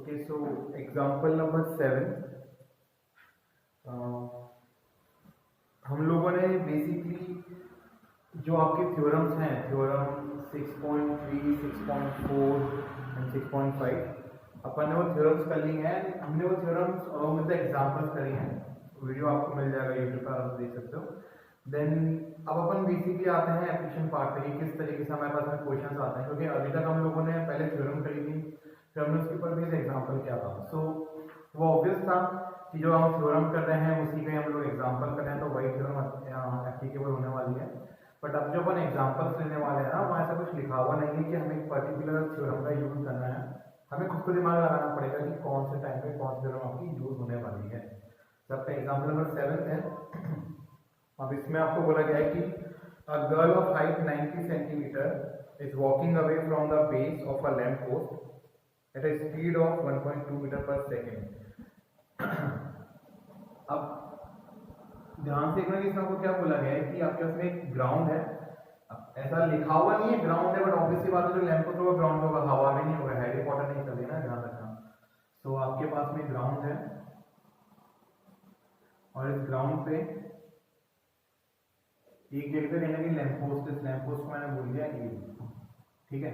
Okay, so example number 7. हम लोगों ने बेसिकली जो आपके थ्योरम्स हैं, थ्योरम 6.3, 6.4 एंड 6.5, अपन ने वो थ्योरम्स कर ली हैं। हमने वो theorems along with the examples करी हैं। वीडियो आपको मिल जाएगा यूट्यूब पर, आप देख सकते हो। देन अब अपन बेसिकली आते हैं एप्लीकेशन पार्ट पे कि किस तरीके से हमारे पास में क्वेश्चंस आते हैं, क्योंकि अभी तक हम लोगों ने पहले थ्योरम करी थी, फिर हमने उसके ऊपर भी एग्जाम्पल किया था। सो वो ऑब्वियस था कि जो हम थ्योरम कर रहे हैं उसी पे हम लोग एग्जाम्पल कर रहे हैं, तो वही थ्योरम एप्लीकेबल होने वाली है। बट अब जो अपन एग्जाम्पल्स लेने वाले हैं ना, वहाँ ऐसा कुछ लिखा हुआ नहीं है कि हमें एक पर्टिकुलर थ्योरम का यूज करना है। हमें खुद को दिमाग लगाना पड़ेगा कि कौन से टाइम पे कौन सी थ्योरम आपकी यूज होने वाली है। तो आपका एग्जाम्पल नंबर 7 है। अब इसमें आपको बोला गया है कि a girl of height 90 centimeter is walking away from the base of a lamp post at a speed of 1.2 meter per second. अब ध्यान से देखना कि इसमें आपको क्या बोला गया है कि आपके पास में एक ग्राउंड है। अब ऐसा लिखा हुआ नहीं है ग्राउंड है, बट ऑब्वियसली बात है जो लैंप पोस्ट होगा ग्राउंड होगा, हवा में नहीं होगा, हैरी पॉटर नहीं कर देना, ध्यान रखना। तो आपके पास में ग्राउंड है और इस ग्राउंड पे एक जगह कहना कि लैंप पोस्ट, इस लैंप पोस्ट को मैंने बोल दिया ए, ठीक है।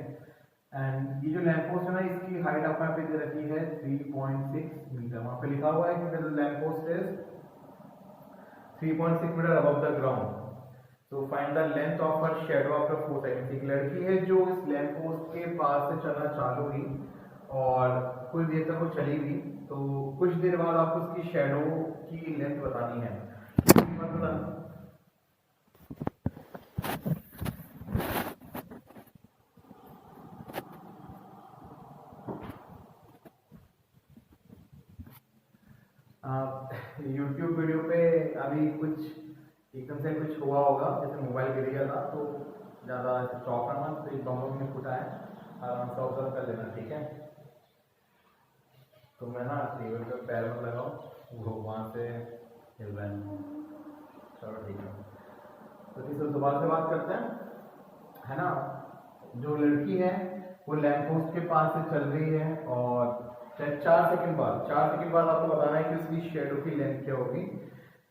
एंड ये जो लैंप पोस्ट है ना, इसकी हाइट आपको यहाँ पे दे रखी है 3.6 मीटर। वहां पे लिखा हुआ है कि the lamp post is 3.6 metre above the ground. तो find the length of her shadow after 4 seconds. एक लड़की है जो इस लैंप पोस्ट के पास से चलना चालू हुई और कुछ देर तक वो चली गई, तो कुछ देर बाद आपको उसकी शैडो की लेंथ बतानी है। यूट्यूब वीडियो पे अभी कुछ एकदम से कुछ हुआ होगा, जैसे मोबाइल गिर गया था, तो ज़्यादा चौंका मत, तो एक दोनों में फुटा है, आराम से ऑब्जर्व कर लेना, ठीक है। तो मैं ना टेबल पे पैर में लगाऊँ, वो वहाँ से हिल रहा है, चलो ठीक है। तो इस दोबारा से बात करते हैं, है ना। जो लड़की है वो लैंप पोस्ट के पास से चल रही है और 4 सेकंड बाद आपको बताना है कि उसकी शैडो की लेंथ क्या होगी।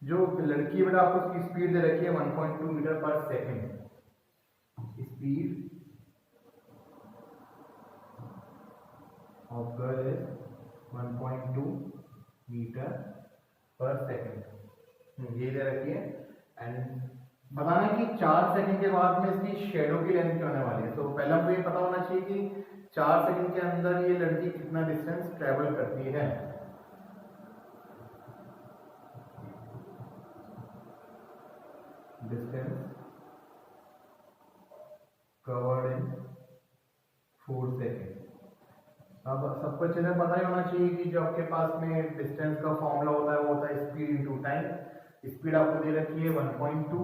जो लड़की बेटा आपको उसकी स्पीड दे रखी है 1.2 metre per second. Speed of girl is 1.2 metre per second, ये दे रखी है। एंड बताना है कि 4 सेकंड के बाद में इसकी शैडो की लेंथ क्या होने वाली है। तो पहले आपको ये पता होना चाहिए कि 4 सेकंड के अंदर ये लड़की कितना डिस्टेंस ट्रेवल करती है। Distance covered in 4 second. अब सबको अच्छे से पता ही होना चाहिए कि जो आपके पास में डिस्टेंस का फॉर्मूला होता है वो होता है स्पीड इनटू टाइम। स्पीड आपको दे रखी है 1.2,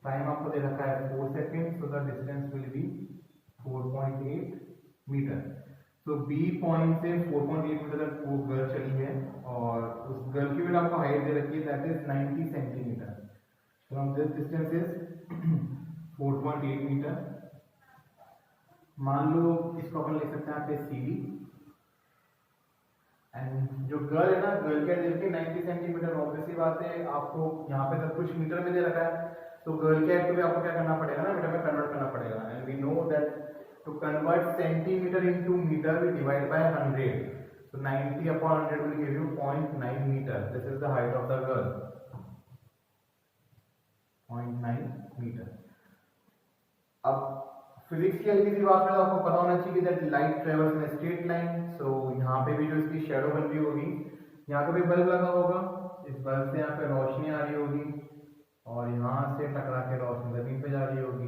टाइम आपको दे रखा है 4 second, so the distance will be 4.8 metre. तो बी पॉइंट से 4.8 मीटर तक वो गर्ल चली है और उस गर्ल की भी आपको हाइट दे रखी है, that is 90 centimetre. From this distance is 4.8 metre. मान लो इसको अपन लिख सकते हैं यहाँ पे सी। एंड जो गर्ल है ना, गर्ल के दे 90 सेंटीमीटर, ऑब्वियसली बात है आपको यहाँ पे सब कुछ मीटर में दे रखा है, तो गर्ल के हाइट को भी आपको क्या करना पड़ेगा ना, मीटर में कन्वर्ट करना पड़ेगा। And we know that to convert centimetre into metre we divide by 100। so 90 upon 100 will give you 0.9 meter. This is the height of the girl, 0.9 metre. अब फिजिक्स की हल्की सी बात में आपको पता होना चाहिए that light travels in straight line. So यहाँ पे भी जो इसकी शैडो बन रही होगी, यहाँ पे भी बल्ब लगा होगा, इस बल्ब से यहाँ पे रोशनी आ रही होगी और यहाँ से टकरा के रोशनी जमीन पे जा रही होगी।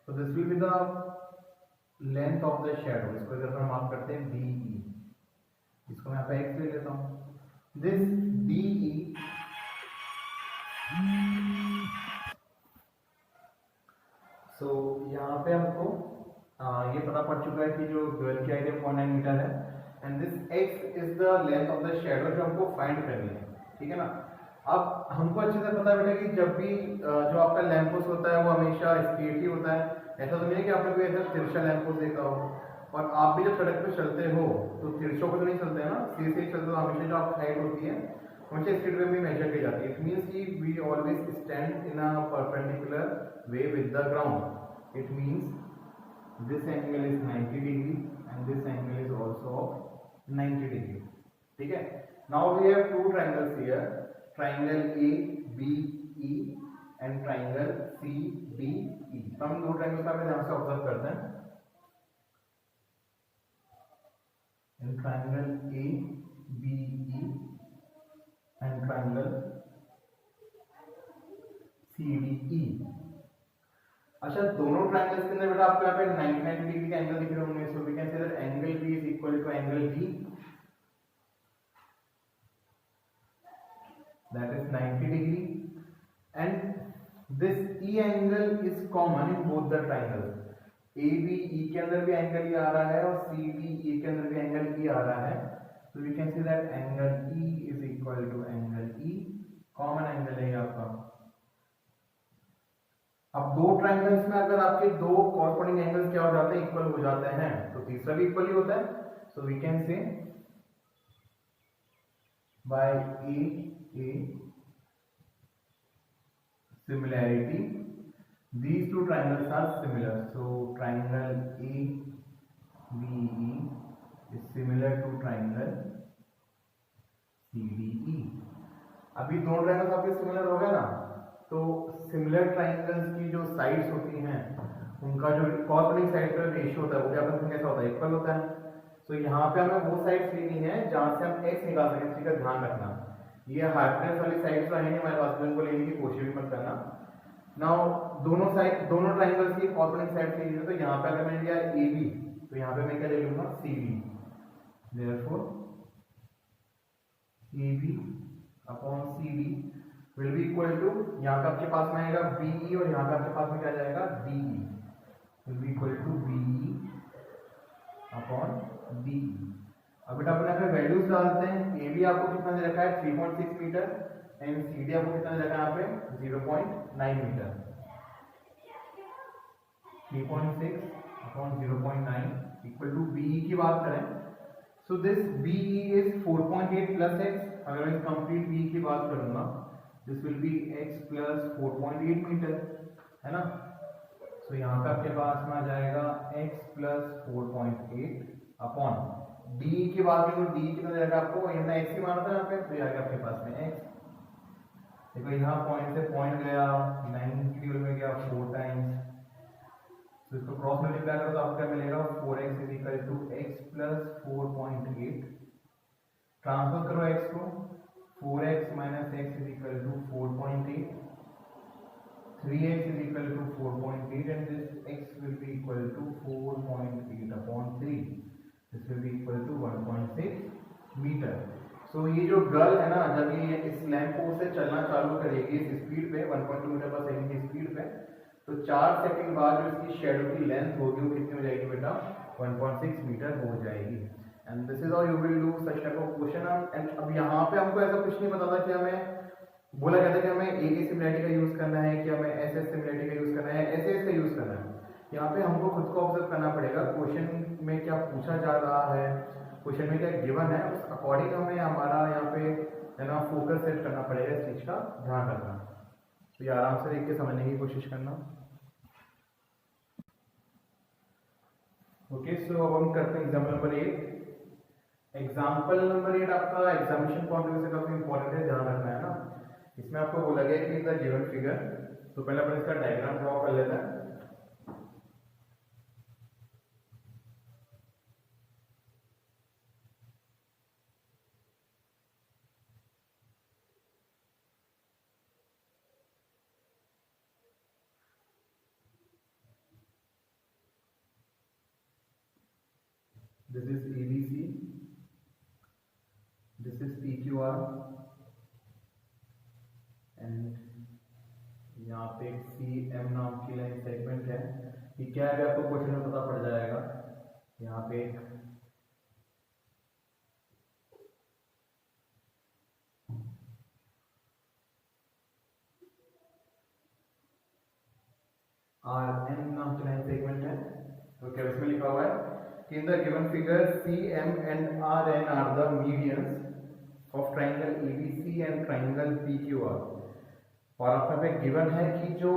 तो this will be the length of the shadow. इसको इधर हम मार्क करते हैं DE, इसको मैं यहाँ पे x ले लेता हूँ। दिस DE सो यहाँ पे हमको ये पता पड़ चुका है कि जो गर्ल की हाइट है 0.9 मीटर है, and this x is the length of the shadow जो हमको फाइंड करनी है, ठीक है ना। अब हमको अच्छे से पता है बेटा कि जब भी जो आपका लैंप पोस्ट होता है वो हमेशा स्ट्रेट ही होता है। ऐसा तो नहीं है कि आपने कोई ऐसा तिरछा लैंप पोस्ट देखा हो, और आप भी जब सड़क पे चलते हो तो तिरछों पे तो नहीं चलते हैं ना, सीधे सीधे चलते हो, हमेशा जो आपकी हाइट होती है हमेशा स्ट्रेट वे में मेजर की जाती है। इट मीन्स कि we always stand in a perpendicular way with the ground. It means this angle is 90 degree and this angle is also of 90 degree. ठीक है, now we have two triangles here, triangle A B E and triangle C D E. तो हम दो triangles का ध्यान से observe करते हैं। In triangle A B E and triangle C D E. अच्छा, दोनों ट्राइंगल्स के अंदर बेटा आपको यहाँ पे 90 डिग्री के एंगल दिख रहे होंगे, so we can say that angle B is equal to angle D, that is 90 degree, and this E angle is common in both the triangles। ABE के अंदर भी एंगल E आ रहा है और CDE के अंदर भी एंगल E आ रहा है, so we can see that angle E is equal to angle E, common angle है आपका। अब दो ट्राइंगल्स में अगर आपके दो कॉरस्पॉन्डिंग एंगल्स क्या हो जाते हैं, इक्वल हो जाते हैं, तो तीसरा भी इक्वल ही होता है। So we can say by A similarity these two triangles are similar, so triangle ABE is similar to triangle CDE। अभी दोनों ट्राइंगल्स आपके सिमिलर हो गए ना, तो सिमिलर ट्राइंगल्स की जो साइड्स होती हैं उनका जो कॉर्स्पॉन्डिंग साइड का रेशियो होता है वो क्या बनता है, कैसा होता है, इक्वल होता है। तो यहाँ पे हमें वो साइड्स लेनी है जहां से हम x निकाल सकें, इसी का ध्यान रखना। ये हाइपोटेनस वाली साइड्स तो है नहीं हमारे पास, उनको लेने की कोशिश भी मत करना। नाउ दोनों ट्राइंगल्स की कॉर्स्पॉन्डिंग साइड लीजिए, तो यहाँ पे अगर मैंने लिया AB तो यहाँ पे मैं क्या ले लूंगा, CD। Therefore AB upon CD will be equal to, यहाँ पे आपके पास में आएगा BE और यहाँ पे आपके पास में क्या जाएगा, DE will be equal to BE upon DE। अब बेटा अपने यहाँ पे वैल्यूज डालते हैं। AB आपको कितना दे रखा है, 3.6 मीटर, एंड CD आपको कितना दे रखा है यहाँ पे, 0.9 metre. 3.6 upon 0.9 equal to BE की बात करें, so this BE is 4.8 plus x। अगर मैं कंप्लीट BE की बात करूंगा, this will be x plus 4.8 metre, है ना। सो यहाँ पे आपके पास में आ जाएगा x प्लस 4.8 अपॉन DE की बात करें तो DE कितना दे रखा है आपको, यहाँ x ही माना था यहाँ पे, तो यहाँ आपके पास में x। देखो यहाँ पॉइंट से पॉइंट गया, 9 की में गया 4 टाइम्स, तो इसको क्रॉस मल्टीप्लाई करो तो आपको क्या मिलेगा, 4x is equal to x plus 4.8। Transfer करो x को, 4x minus x is equal to 4.8, 3x is equal to 4.8 and this x will be equal to 4.8 upon 3. This will be equal to 1.6 metre. So ये जो girl है ना, जब ये इस lamp post से चलना चालू करेगी इस स्पीड पे 1.2 मीटर पर सेकंड की स्पीड पे, तो 4 सेकंड बाद जो इसकी शेडो की लेंथ होगी वो कितनी हो जाएगी बेटा, 1.6 मीटर हो जाएगी। And this is how you will do such type of question. And अब यहाँ पे हमको ऐसा कुछ नहीं पता था कि हमें बोला जाता है कि हमें ए की सिमिलरिटी का यूज करना है, कि हमें एस एस सिमिलरिटी का यूज करना है, एस एस का यूज करना है। यहाँ पे हमको खुद को ऑब्जर्व करना पड़ेगा, क्वेश्चन में क्या पूछा जा रहा है, क्वेश्चन में क्या गिवन है, उस अकॉर्डिंग हमें हमारा यहाँ पे है ना फोकस सेट करना पड़ेगा, इस चीज का ध्यान रखना। तो ये आराम से देख के समझने की कोशिश करना। ओके, सो अब हम करते हैं एग्जाम्पल नंबर 8। एग्जाम्पल नंबर 8 आपका एग्जामिनेशन पॉइंट ऑफ व्यू से काफी इंपॉर्टेंट है, ध्यान रखना है ना। इसमें आपको बोला गया कि द गिवन फिगर, तो पहले अपन इसका डायग्राम ड्रॉ कर लेते हैं। This is ABC, this is PQR, and यहाँ पे CM नाम की लाइन सेगमेंट है। ये क्या है आपको क्वेश्चन में पता पड़ जाएगा। यहाँ पे एक RN नाम की लाइन सेगमेंट है। तो क्या इसमें लिखा हुआ है In the given figure, CM and RN are the medians of triangle ABC and triangle PQR. और आपका पे गिवन है कि जो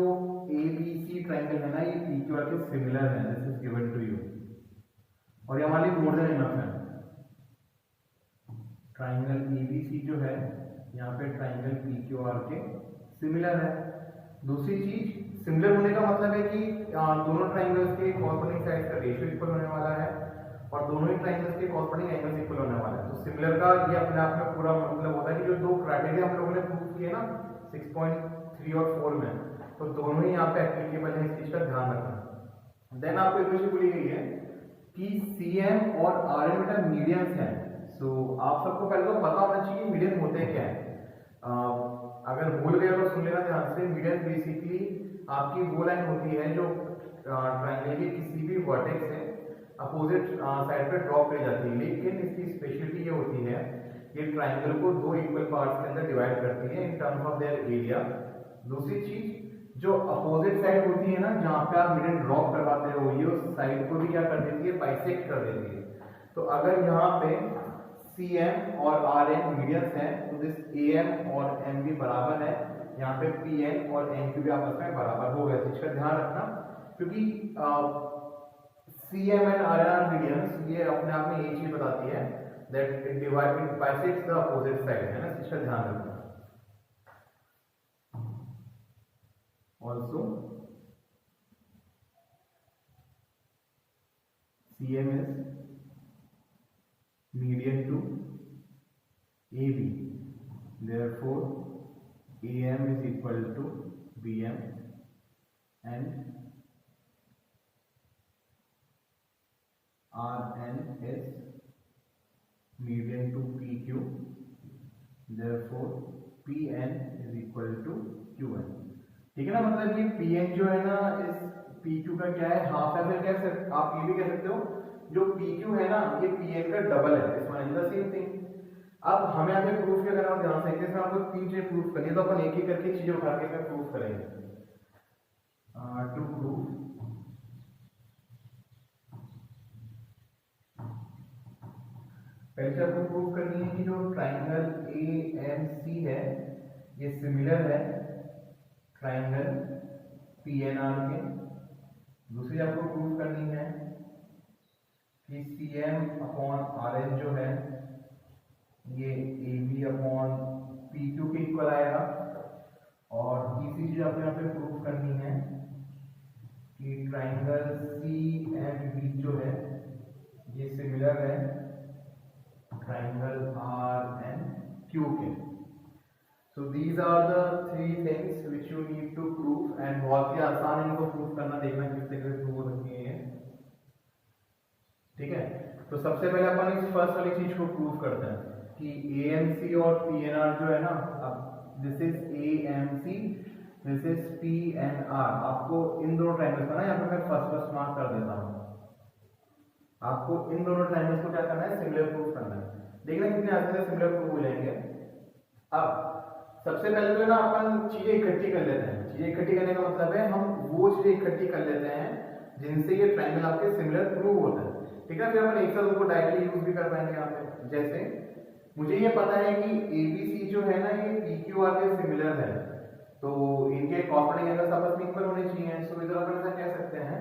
ABC ट्राइंगल है ना ये PQR के सिमिलर है. This is given to you और ये हमारे मोर देन इनफ है. ट्राइंगल ABC जो है यहाँ पे ट्राइंगल PQR के सिमिलर है. दूसरी चीज, सिमिलर होने का मतलब है कि दोनों ट्राइंगल्स के कॉर्स्पॉन्डिंग साइड का रेशियो इक्वल होने वाला है और दोनों ही ट्राइंगल्स के कॉर्स्पॉन्डिंग एंगल्स इक्वल होने वाला है. तो सिमिलर का ये अपने आप में पूरा मतलब होता है कि जो दो क्राइटेरिया हम लोगों ने प्रूव किए ना 6.3 और 4 में, तो दोनों ही यहाँ पे एप्लीकेबल है. इस चीज का ध्यान रखना. देन आपको इक्वेशन बोली गई है कि CM और RN बेटा मीडियंस हैं. सो आप सबको पहले तो पता होना चाहिए मीडियन होते क्या है. अगर भूल गए तो सुन लेना ध्यान से. मीडियन बेसिकली आपकी वो लाइन होती है जो ट्राइंगल के किसी भी वर्टेक्स से अपोजिट साइड पे ड्रॉप की जाती है. लेकिन इसकी स्पेशलिटी ये होती है ये ट्राइंगल को दो इक्वल पार्ट्स के अंदर डिवाइड करती है in terms of their area. दूसरी चीज जो अपोजिट साइड होती है ना जहां पे आप मीडियन ड्रॉप करवाते हो ये उस साइड को भी क्या कर देती है, बाइसेक्ट कर देती है. तो अगर यहाँ पे CM और RN मीडियंस हैं तो दिस AM और M भी बराबर है. यहाँ पे PN और NQ भी आपस में बराबर हो गए. इसका ध्यान रखना क्योंकि CM and RN are medians. ये अपने आप में ये चीज बताती है that it divides, it bisects the opposite side, है ना. इसका ध्यान रखना. Also CM is median to AB, therefore AM is equal to BM and RN is median to PQ, therefore PN is equal to QN. ठीक है ना. मतलब ये PN जो है ना इस PQ का क्या है, हाफ है. फिर कैसे आप ये भी कह सकते हो जो PQ है ना ये PN का डबल है. इस one in the same thing. अब हमें आगे प्रूफ क्या करना है ध्यान से. इसमें आपको तीन चीजें प्रूफ करनी है तो अपन एक ही करके चीजें उठा के प्रूफ करेंगे. टू प्रूफ पहले आपको प्रूव करनी है कि जो ट्राइंगल AMC है ये सिमिलर है ट्राइंगल PNR के. दूसरी आपको प्रूव करनी है कि CM अपॉन RN जो है ये AB अपॉन PQ के इक्वल आएगा. और तीसरी चीज आपको यहाँ पे प्रूव करनी है कि ट्राइंगल CMB जो है ये सिमिलर है triangle RNQ के. So these are the three things which you need to prove and बहुत ही आसान इनको प्रूव करना. देखना किस तरीके से प्रूव होती है. ठीक है. तो सबसे पहले अपन इस फर्स्ट वाली चीज को प्रूव करते हैं कि AMC और PNR जो है ना, अब this is AMC, this is PNR. आपको इन दोनों ट्रायंगल्स का ना यहाँ पे मैं फर्स्ट मार्क कर देता हूँ. आपको इन दोनों ट्रायंगल्स को क्या करना है, सिमिलर प्रूव करना है. देखना कितने आसानी से सिमिलर प्रूव हो जाएंगे. अब सबसे पहले तो ना अपन चीजें इकट्ठी कर लेते हैं. चीजें इकट्ठी करने का मतलब है हम वो चीजें इकट्ठी कर लेते हैं जिनसे ये ट्रायंगल आपके सिमिलर प्रूव होता है. ठीक है. फिर अपन एक साथ उनको डायरेक्टली यूज भी कर पाएंगे यहाँ पे. जैसे मुझे ये पता है कि ABC जो है ना ये PQR के सिमिलर है तो इनके कॉर्स्पॉन्डिंग एंगल्स आपस में इक्वल होने चाहिए. सो इधर अपन ऐसा कह सकते हैं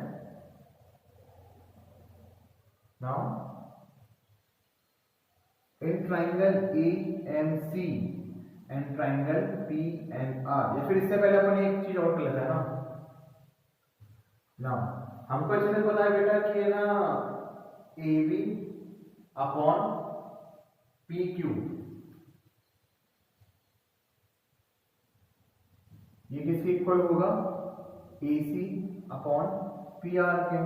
now in triangle AMC and triangle PNR. या फिर इससे पहले अपन एक चीज और कर लेते हैं ना. now हमको अच्छे से पता है बेटा कि है ना AB अपॉन PQ ये किसके इक्वल होगा, AC अपॉन PR के.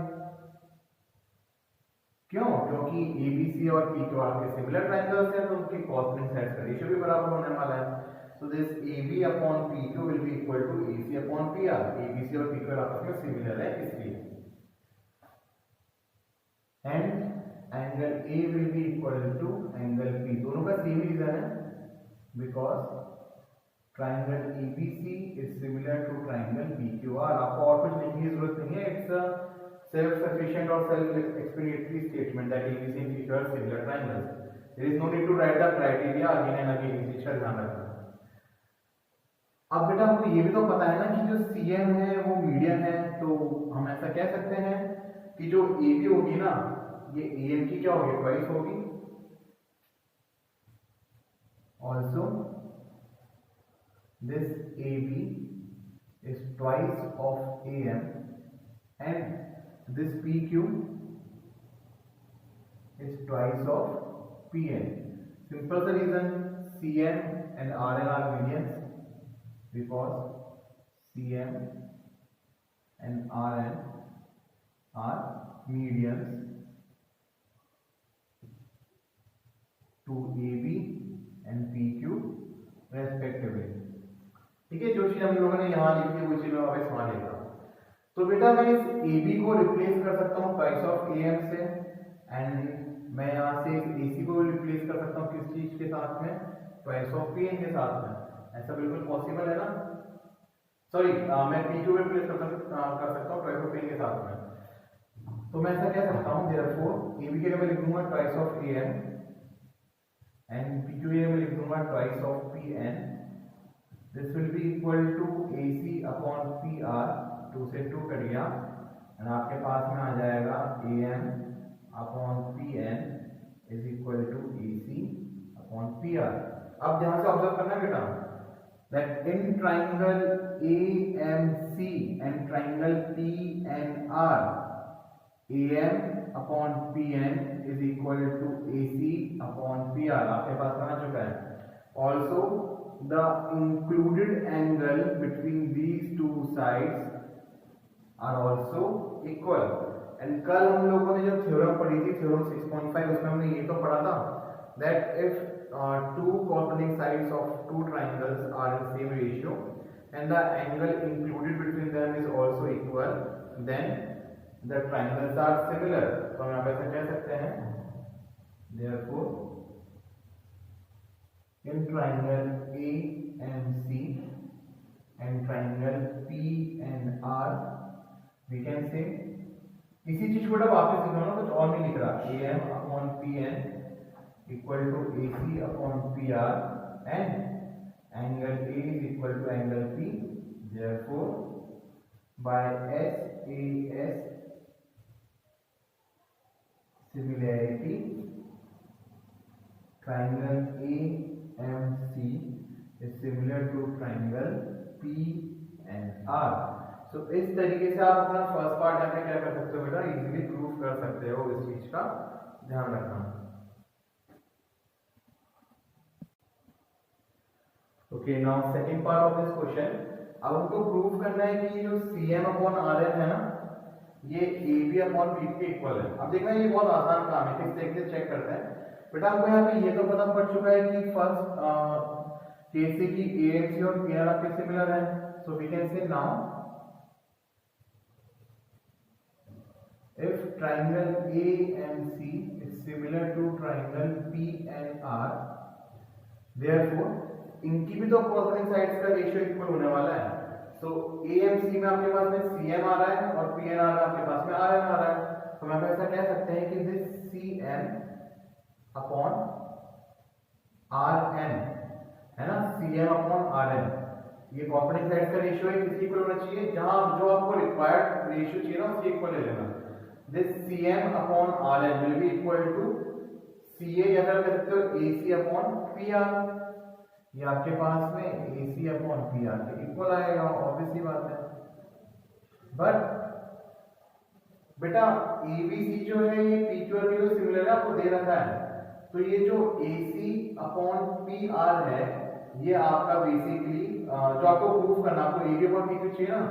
क्यों? क्योंकि ABC और PQR के सिमिलर ट्रायंगल्स हैं तो उनके कॉर्स्पॉन्डिंग साइड्स का रेशियो भी बराबर होने वाला है. So this AB upon PQ will be equal to AC upon PR. ABC और PQ आपस में सिमिलर है इसलिए. And angle A will be equal to angle P. दोनों का सेम रीजन है because triangle ABC is similar to triangle PQR. आपको और कुछ लिखने की जरूरत नहीं है. It's self sufficient or self explanatory statement that ABC and PQ are similar triangles. There is no need to write the criteria again and again, इस चीज का ध्यान रखना। अब बेटा आपको ये भी तो पता है ना कि जो CM है वो मीडियन है, तो हम ऐसा कह सकते हैं कि जो AB होगी ना, ये AM की क्या होगी, ट्वाइस होगी। Also this AB is twice of AM and this PQ is twice of PN. Simple the reason CM and RN are medians because CM and RN are medians to AB and PQ respectively। ठीक है, जो चीज हम लोगों ने यहाँ लिखी है वो चीज मैं वापस वहां लिखा। तो बेटा मैं इस AB को रिप्लेस कर सकता हूँ ट्वाइस ऑफ AM से, एंड मैं यहाँ से इस AC को रिप्लेस कर सकता हूँ किस चीज के साथ में, ट्वाइस ऑफ PN के साथ में। ऐसा बिल्कुल पॉसिबल है ना। सॉरी, मैं PQ रिप्लेस कर सकता हूँ ट्वाइस ऑफ PN के साथ में। तो मैं ऐसा कह सकता हूँ देयरफॉर AB के लिए मैं लिख दूंगा twice of AM and PQ के लिए मैं लिख दूंगा twice of PN। This will be equal to AC upon PR, 2 से 2 कट गया, एंड आपके पास में आ जाएगा AM upon PN is equal to AC upon PR। अब ध्यान से ऑब्जर्व करना बेटा, that in triangle AMC and triangle PNR, AM upon PN is equal to AC upon PR। आपके पास में आ चुका है। Also the included angle between these two sides are also equal। And कल हम लोगों ने जब थ्योरम पढ़ी थी, थ्योरम 6.5, उसमें हमने ये तो पढ़ा था that if two corresponding sides of two triangles are in same ratio and the angle included between them is also equal, then the triangles are similar। तो हम यहाँ पे ऐसा कह सकते हैं therefore in triangle AMC and triangle PNR we can say, इसी चीज को वापस लिखो ना, कुछ और नहीं लिख रहा, AM upon PN equal to AC upon PR and angle A is equal to angle P। therefore by SAS similarity triangle AMC is similar to triangle PNR। so इस तरीके से आप अपना फर्स्ट पार्ट यहाँ पे क्या कर सकते हो बेटा, इजीली प्रूव कर सकते हो। इस चीज का ध्यान रखना। Okay, now second part of this question. अब हमको प्रूव करना है कि जो CM अपॉन RN है ना, ये AB अपॉन PQ के इक्वल है। अब देखना ये बहुत आसान काम है, किस तरीके से चेक करते हैं बेटा। हमको यहाँ पे ये तो पता पड़ चुका है कि फर्स्ट केस से कि AMC और PNR आपके सिमिलर है। So we can say now if triangle AMC is similar to triangle PNR, therefore इनकी भी तो कॉर्नरिंग साइड्स का रेशियो इक्वल होने वाला है। सो AMC में आपके पास में CM आ रहा है और PNR में आपके पास में RN आ रहा है। तो हम ऐसा कह सकते हैं कि दिस CM अपॉन RN है ना, CM अपॉन RN, ये कॉर्नरिंग साइड्स का रेशियो है, किसकी इक्वल होना चाहिए, जहां जो आपको रिक्वायर्ड रेशियो चाहिए ना उसकी इक्वल ले लेना। This CM upon RN will be equal to CA या फिर कह सकते हो AC अपॉन PR। ये आपके पास में AC अपॉन PR के इक्वल आएगा, ऑब्वियसली बात है। बट बेटा ABC जो है ये PQ के जो सिमिलर है आपको दे रखा है, तो ये जो AC अपॉन PR है ये आपका बेसिकली जो आपको प्रूफ करना, आपको AB अपॉन PQ चाहिए ना,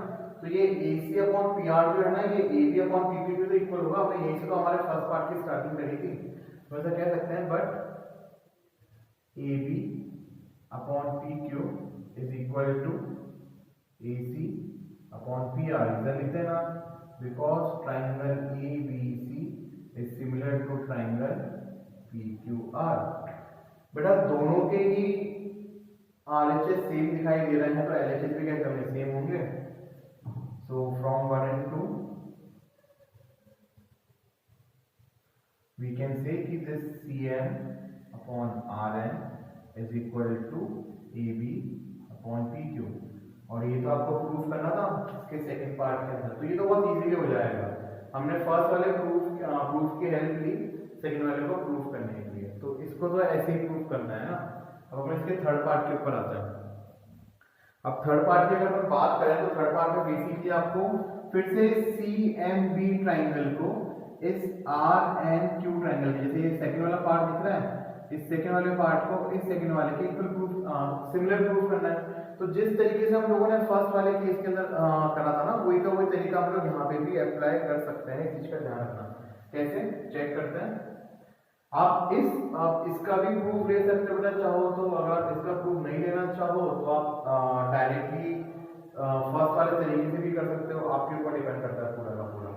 तो ये AC अपॉन PR जो है ना ये AB अपॉन PQ के तो इक्वल होगा। हमने यही से तो हमारे फर्स्ट पार्ट की स्टार्टिंग करी थी, तो ऐसा कह सकते हैं but AB upon PQ is equal to AC upon PR। इधर लिखते हैं ना, because triangle ABC is similar to triangle PQR। बेटा दोनों के ही RHS सेम दिखाई दे रहे हैं, तो LHS भी क्या करने सेम होंगे। So from 1 and 2 we can say कि this CM upon RN is equal to AB upon PQ। और ये तो आपको प्रूफ करना था इसके सेकंड पार्ट के अंदर, तो ये तो बहुत इजीली हो जाएगा। हमने फर्स्ट वाले प्रूफ की हेल्प ली सेकंड वाले को प्रूफ करने के लिए, तो इसको तो ऐसे ही प्रूफ करना है ना। अब हम इसके थर्ड पार्ट के ऊपर आते हैं। अब थर्ड पार्ट की अगर हम बात करें तो थर्ड पार्ट में बेसिकली आपको फिर से CMB ट्राइंगल को इस RNQ ट्राइंगल के, जैसे ये सेकंड वाला पार्ट दिख रहा है, इस सेकंड वाले पार्ट को इस सेकंड वाले के इक्वल प्रूफ सिमिलर प्रूफ करना है। तो जिस तरीके से हम लोगों ने फर्स्ट वाले केस के अंदर करा था ना, वही का वही तरीका हम लोग यहाँ पे भी अप्लाई कर सकते हैं। इस चीज का ध्यान रखना। कैसे चेक करते हैं, आप इसका भी प्रूफ ले सकते हो बेटा चाहो तो। अगर इसका प्रूफ नहीं लेना चाहो तो आप डायरेक्टली फर्स्ट वाले तरीके से भी कर सकते हो, आपके ऊपर डिपेंड करता है पूरा का पूरा।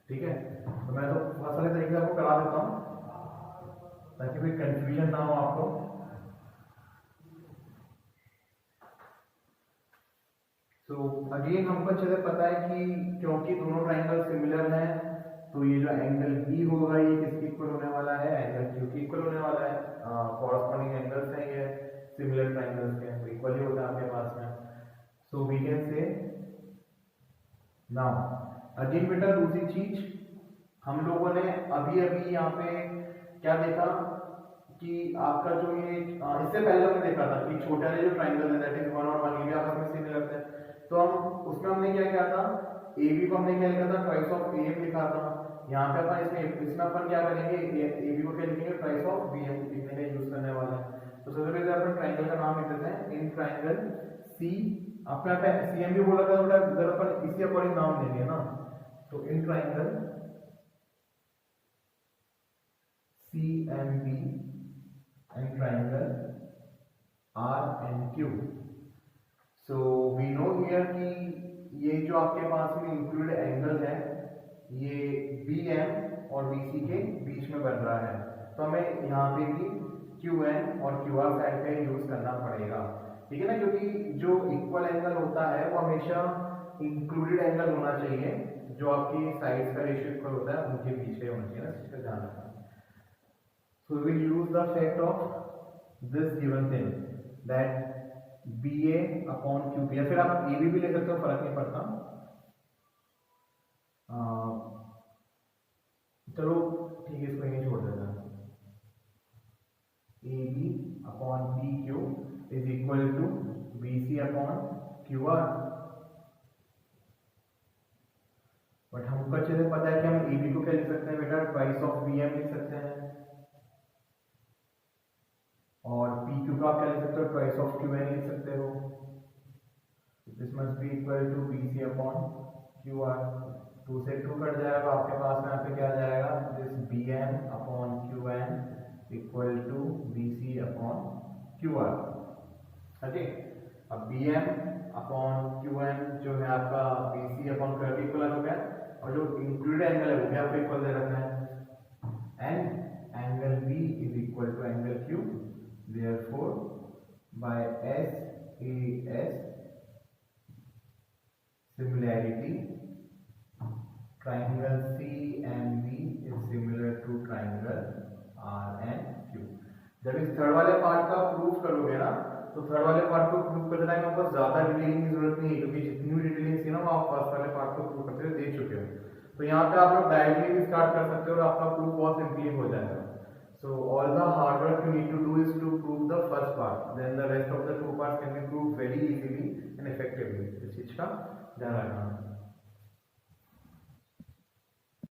ठीक है, तो मैं तो फर्स्ट वाले तरीके से आपको करा देता हूँ ताकि कोई कंफ्यूजन ना हो आपको। तो अगेन हमको अच्छे से पता है कि क्योंकि दोनों ट्राइंगल सिमिलर हैं, तो ये जो एंगल बी होगा ये किसके इक्वल होने वाला है, एंगल क्यू के इक्वल होने वाला है। कॉरस्पॉन्डिंग एंगल्स हैं ये सिमिलर ट्राइंगल्स के, तो इक्वल ही होता है आपके पास में। So we can say now again बेटा दूसरी चीज हम लोगों ने अभी यहाँ पे क्या देखा कि आपका जो ये इससे पहले हमने देखा था कि छोटे वाले जो ट्राइंगल है दैट इज 1 और 1 ये भी आपस में सिमिलर थे। तो हम उसमें हमने क्या किया था, AB को हमने क्या लिखा था, ट्वाइस ऑफ AM लिखा था। यहाँ पे अपन इसमें अपन क्या करेंगे, AB को क्या लिखेंगे, ट्वाइस ऑफ BM लिखने का यूज करने वाला है। तो सबसे पहले अपन ट्राइंगल का नाम लिख देते हैं, इन ट्राइंगल C अपना CM भी बोला था बेटा, अगर अपन इसी अकॉर्डिंग नाम देंगे ना, तो in triangle CMB and triangle RNQ। So we know here कि ये जो आपके पास में इंक्लूड एंगल है ये BM और BC के बीच में बन रहा है, तो हमें यहाँ पे भी QN और QR साइड पे यूज करना पड़ेगा। ठीक है ना, क्योंकि जो इक्वल एंगल होता है वो हमेशा इंक्लूडेड एंगल होना चाहिए, जो आपकी साइड्स का रेशियो इक्वल होता है उनके बीच में होना चाहिए ना, इसका ध्यान रखना। So we will use the fact of this given thing that BA upon QB, या फिर आप AB भी ले सकते हो, फर्क नहीं पड़ता। चलो ठीक है, इसको यहीं छोड़ देना। AB upon PQ is equal to BC upon QR। But हमको अच्छे से पता है कि हम AB को क्या लिख सकते हैं बेटा, ट्वाइस ऑफ BM लिख सकते हैं, और PQ का आप क्या लिख सकते हो, ट्वाइस ऑफ QN लिख सकते हो। This must be equal to BC upon QR। 2 से 2 कट जाएगा, आपके पास में यहाँ पे क्या आ जाएगा, this BM upon QN equal to BC upon QR। Okay, अब BM अपॉन QN जो है आपका BC अपॉन QR के इक्वल हो गया, और जो इंक्लूडेड एंगल है वो भी आपको इक्वल दे रखा है, and angle B is equal to angle Q। Therefore, by SAS similarity, triangle CMB is similar to triangle RNQ। जब इस थर्ड वाले पार्ट का प्रूफ करोगे ना, तो थर्ड वाले पार्ट को प्रूफ करने टाइम आपको ज्यादा डिटेलिंग की जरूरत नहीं है, क्योंकि जितनी भी डिटेलिंग थी ना वो आप फर्स्ट वाले पार्ट को प्रूफ करते हुए देख चुके हो। तो यहाँ पे आप लोग डायरेक्टली भी स्टार्ट कर सकते हो और आपका प्रूफ बहुत सिंपली हो जाएगा। So all the hard work you need to do is to prove the first part, then the rest of the 2 parts can be proved very easily and effectively। इस चीज का ध्यान रखना।